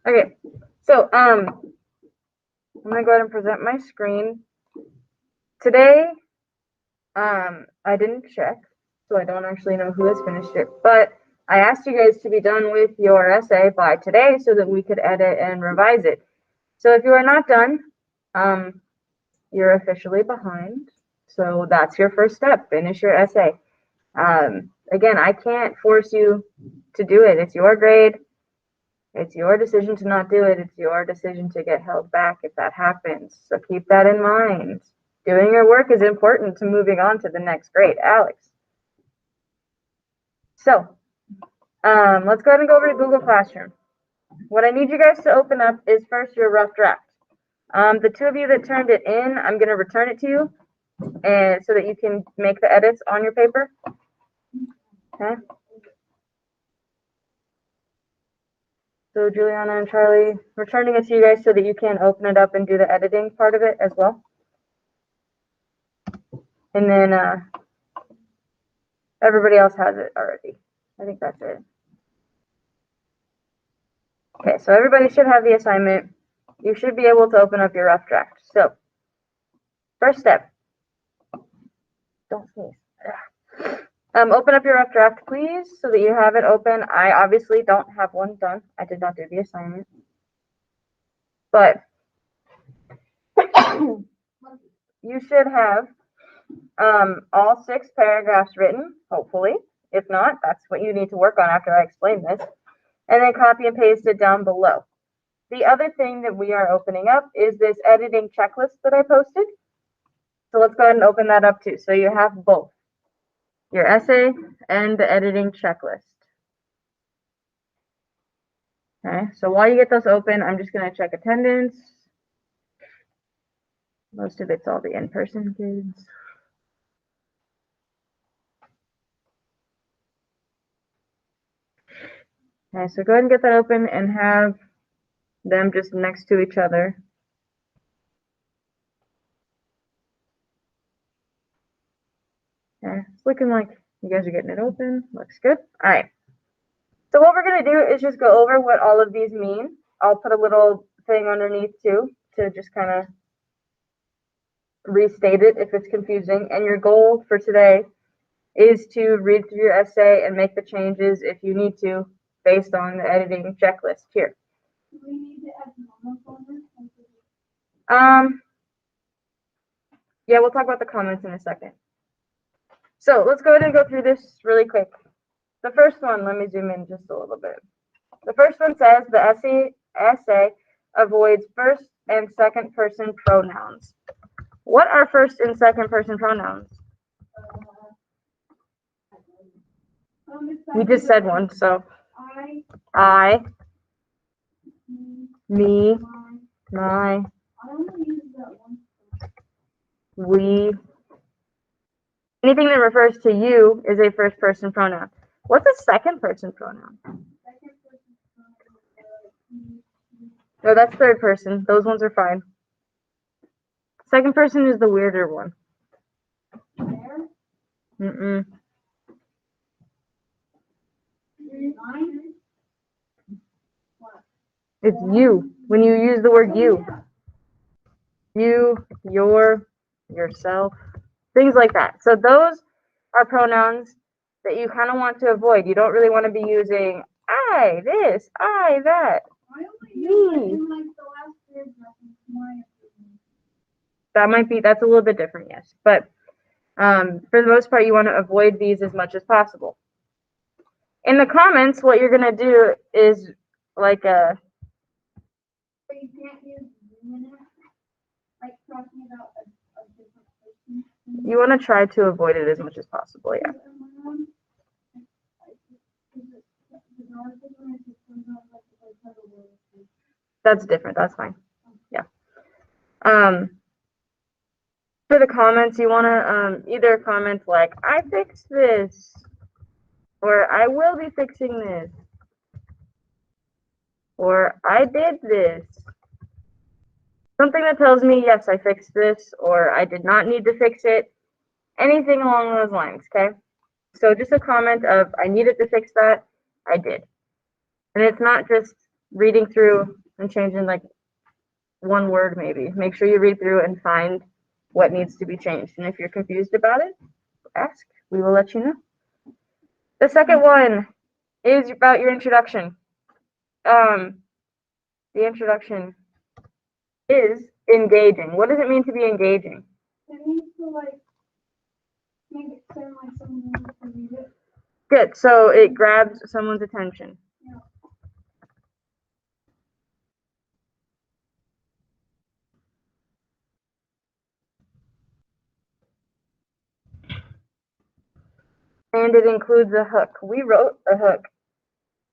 Okay, so I'm gonna go ahead and present my screen. Today, I didn't check, so I don't actually know who has finished it, but I asked you guys to be done with your essay by today so that we could edit and revise it. So if you are not done, you're officially behind. So that's your first step, finish your essay. Again, I can't force you to do it. It's your grade. It's your decision to not do it. It's your decision to get held back if that happens. So keep that in mind. Doing your work is important to moving on to the next grade. Alex. So let's go ahead and go over to Google Classroom. What I need you guys to open up is first your rough draft. The two of you that turned it in, I'm going to return it to you and so that you can make the edits on your paper. Okay. So Juliana and Charlie, returning it to you guys so that you can open it up and do the editing part of it as well. And then everybody else has it already. I think that's it. Okay, so everybody should have the assignment. You should be able to open up your rough draft. So, first step. Don't sneeze. Open up your rough draft, please, so that you have it open. I obviously don't have one done. I did not do the assignment. But you should have all 6 paragraphs written, hopefully. If not, that's what you need to work on after I explain this. And then copy and paste it down below. The other thing that we are opening up is this editing checklist that I posted. So let's go ahead and open that up too. So you have both your essay and the editing checklist. Okay, so while you get those open, I'm just going to check attendance. Most of it's all the in-person kids. Okay, so go ahead and get that open and have them just next to each other. Okay, it's looking like you guys are getting it open. Looks good. All right. So what we're going to do is just go over what all of these mean. I'll put a little thing underneath too to just kind of restate it if it's confusing. And your goal for today is to read through your essay and make the changes if you need to based on the editing checklist here. Do we need to add normal folders? Yeah, we'll talk about the comments in a second. So let's go ahead and go through this really quick. The first one, let me zoom in just a little bit. The first one says the essay avoids first and second person pronouns. What are first and second person pronouns? We just said one, so I, me, my, we. Anything that refers to you is a first person pronoun. What's a second person pronoun? No, that's third person. Those ones are fine. Second person is the weirder one. Mm-mm. It's you. When you use the word you. You, your, yourself. Things like that. So those are pronouns that you kind of want to avoid. You don't really want to be using I this, I that, me. That's a little bit different, yes. But for the most part, you want to avoid these as much as possible. In the comments, what you're going to do is like a... But you can't use like talking about a different person. You want to try to avoid it as much as possible, yeah. That's different. That's fine. Yeah. For the comments, you want to either comment like, I fixed this, or I will be fixing this, or I did this. Something that tells me, yes, I fixed this, or I did not need to fix it. Anything along those lines, okay? So just a comment of, I needed to fix that, I did. And it's not just reading through and changing like one word maybe. Make sure you read through and find what needs to be changed. And if you're confused about it, ask. We will let you know. The second one is about your introduction. The introduction is engaging. What does it mean to be engaging? It means to like make it sound like someone wants to read it. Good. So it grabs someone's attention. Yeah. And it includes a hook. We wrote a hook.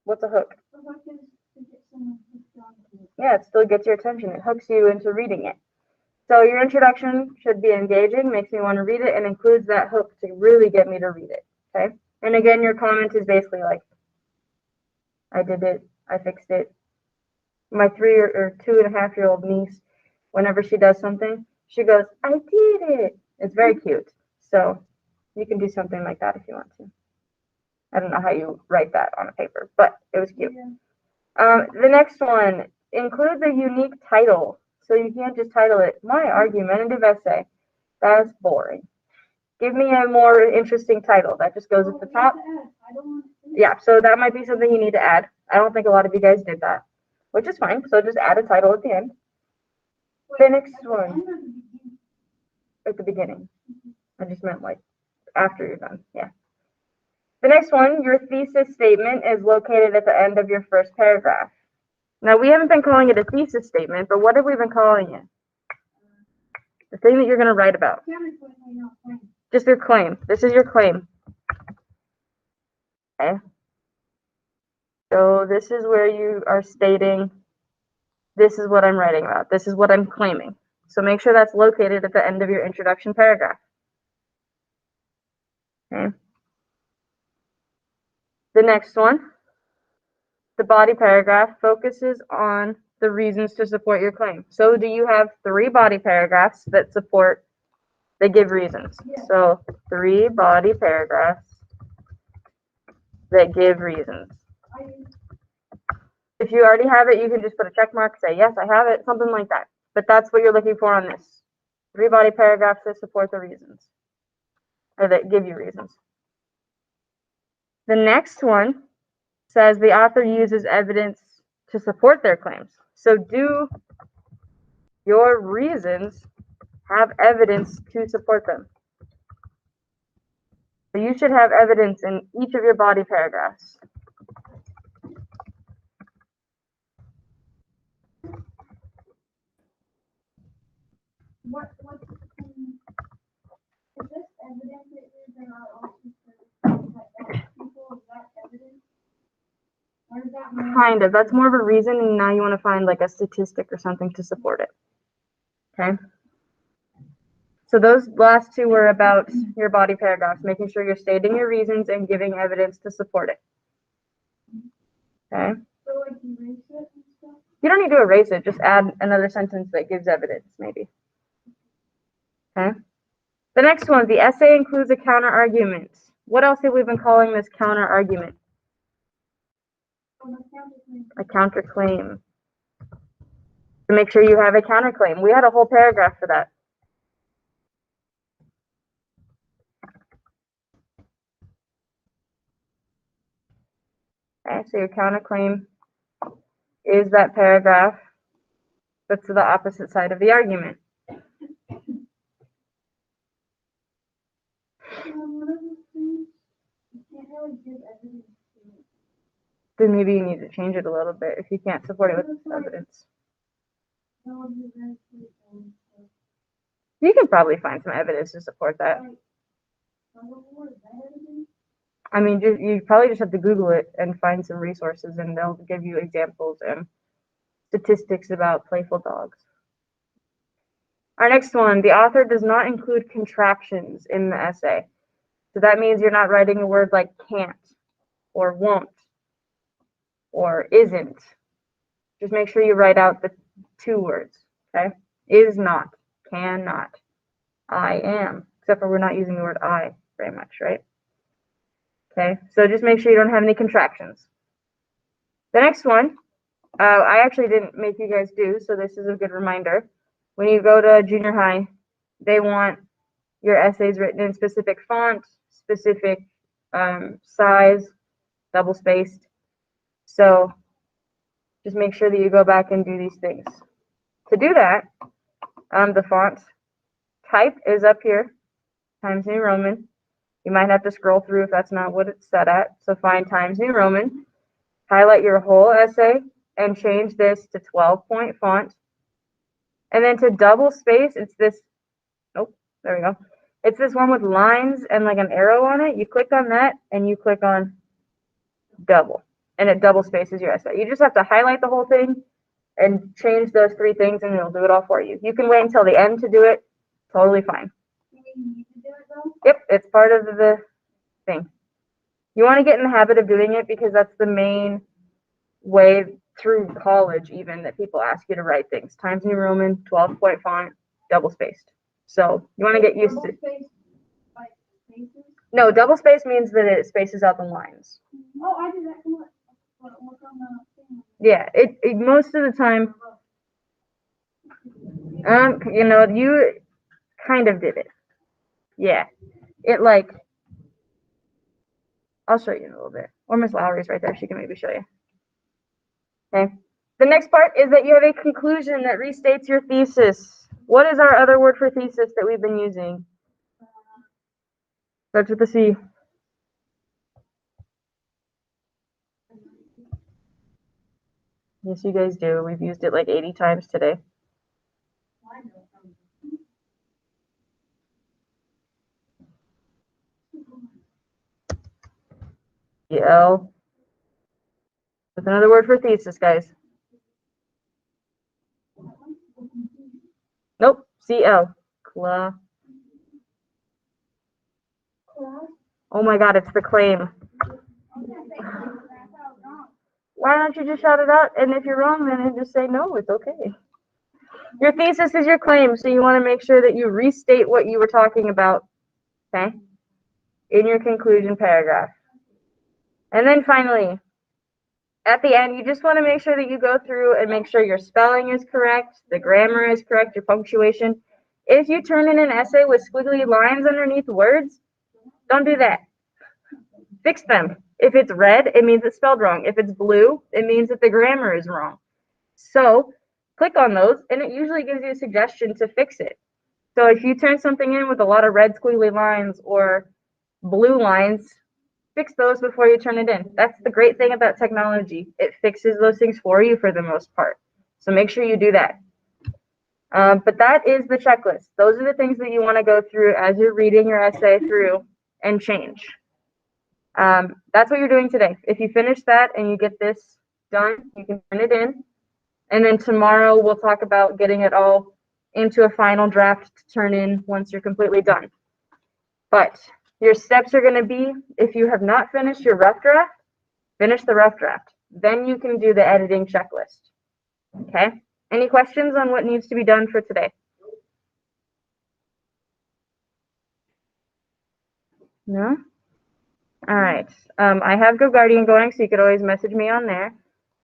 What's a hook? The hook is to get someone hooked onto it. Yeah, it still gets your attention. It hooks you into reading it. So your introduction should be engaging, makes me want to read it, and includes that hook to really get me to read it. Okay? And again, your comment is basically like, I did it, I fixed it. My 3 or 2.5-year-old niece, whenever she does something, she goes, I did it. It's very cute. So you can do something like that if you want to. I don't know how you write that on a paper, but it was cute. Yeah. The next one includes a unique title. So you can't just title it, My Argumentative Essay. That's boring. Give me a more interesting title. That just goes at the top. I don't want to. Yeah, so that might be something you need to add. I don't think a lot of you guys did that, which is fine. So just add a title at the end. The next one, at the beginning. I just meant like after you're done. Yeah. The next one, your thesis statement is located at the end of your first paragraph. Now, we haven't been calling it a thesis statement, but what have we been calling it? The thing that you're going to write about. Just your claim. This is your claim. Okay. So this is where you are stating, this is what I'm writing about. This is what I'm claiming. So make sure that's located at the end of your introduction paragraph. Okay. The next one, the body paragraph focuses on the reasons to support your claim. So do you have 3 body paragraphs that give reasons? Yeah. So 3 body paragraphs that give reasons. If you already have it, you can just put a check mark, say, yes, I have it, something like that. But that's what you're looking for on this. 3 body paragraphs that support the reasons, or that give you reasons. The next one says the author uses evidence to support their claims. So do your reasons have evidence to support them? So you should have evidence in each of your body paragraphs. What's is this evidence that you're gonna also people, is that evidence? Or is that more Kind of. That's more of a reason, and now you want to find like a statistic or something to support it. Okay? So those last 2 were about your body paragraphs, making sure you're stating your reasons and giving evidence to support it. Okay? so like erase it and stuff? You don't need to erase it, just add another sentence that gives evidence, maybe. Okay? The next one, the essay includes a counter argument. What else have we been calling this counter argument? Oh, the counterclaim. A counterclaim. To make sure you have a counterclaim. We had a whole paragraph for that. Okay, so your counterclaim is that paragraph that's to the opposite side of the argument. One of those things, you can't really give evidence to it. Then maybe you need to change it a little bit if you can't support it with evidence. That would be very clear and stuff. You can probably find some evidence to support that. Like, what is that evidence? I mean, you probably just have to Google it and find some resources, and they'll give you examples and statistics about playful dogs. Our next one, the author does not include contractions in the essay. So that means you're not writing a word like can't or won't or isn't. Just make sure you write out the 2 words, okay? Is not, cannot, I am, except for we're not using the word I very much, right? Okay, so just make sure you don't have any contractions. The next one I actually didn't make you guys do, so this is a good reminder. When you go to junior high, they want your essays written in specific font, specific size, double spaced. So just make sure that you go back and do these things. To do that, the font type is up here, Times New Roman. You might have to scroll through if that's not what it's set at. So find Times New Roman, highlight your whole essay, and change this to 12-point font. And then to double space, it's this, oh, there we go. It's this one with lines and like an arrow on it. You click on that and you click on double, and it double spaces your essay. You just have to highlight the whole thing and change those 3 things and it'll do it all for you. You can wait until the end to do it, totally fine. Yep, it's part of the thing. You want to get in the habit of doing it because that's the main way through college even that people ask you to write things. Times New Roman, 12-point font, double spaced. So you want to get used to. No, double space means that it spaces out the lines. Oh, I did that. Yeah, it most of the time. You know, you kind of did it. Yeah, it like. I'll show you in a little bit. Or Miss Lowry's right there. She can maybe show you. Okay. The next part is that you have a conclusion that restates your thesis. What is our other word for thesis that we've been using? Starts with a C. Yes, you guys do. We've used it like 80 times today. L. That's another word for thesis, guys. Nope. CL. Cla. Oh my God, it's the claim. Why don't you just shout it out? And if you're wrong, then just say no, it's okay. Your thesis is your claim, so you want to make sure that you restate what you were talking about, okay, in your conclusion paragraph. And then finally, at the end, you just want to make sure that you go through and make sure your spelling is correct, the grammar is correct, your punctuation. If you turn in an essay with squiggly lines underneath words, don't do that. Fix them. If it's red, it means it's spelled wrong. If it's blue, it means that the grammar is wrong. So click on those, and it usually gives you a suggestion to fix it. So if you turn something in with a lot of red squiggly lines or blue lines, fix those before you turn it in. That's the great thing about technology. It fixes those things for you for the most part. So make sure you do that. But that is the checklist. Those are the things that you want to go through as you're reading your essay through and change. That's what you're doing today. If you finish that and you get this done, you can turn it in. And then tomorrow we'll talk about getting it all into a final draft to turn in once you're completely done. But your steps are going to be, if you have not finished your rough draft, finish the rough draft. Then you can do the editing checklist. Okay? Any questions on what needs to be done for today? No? All right. I have GoGuardian going, so you could always message me on there.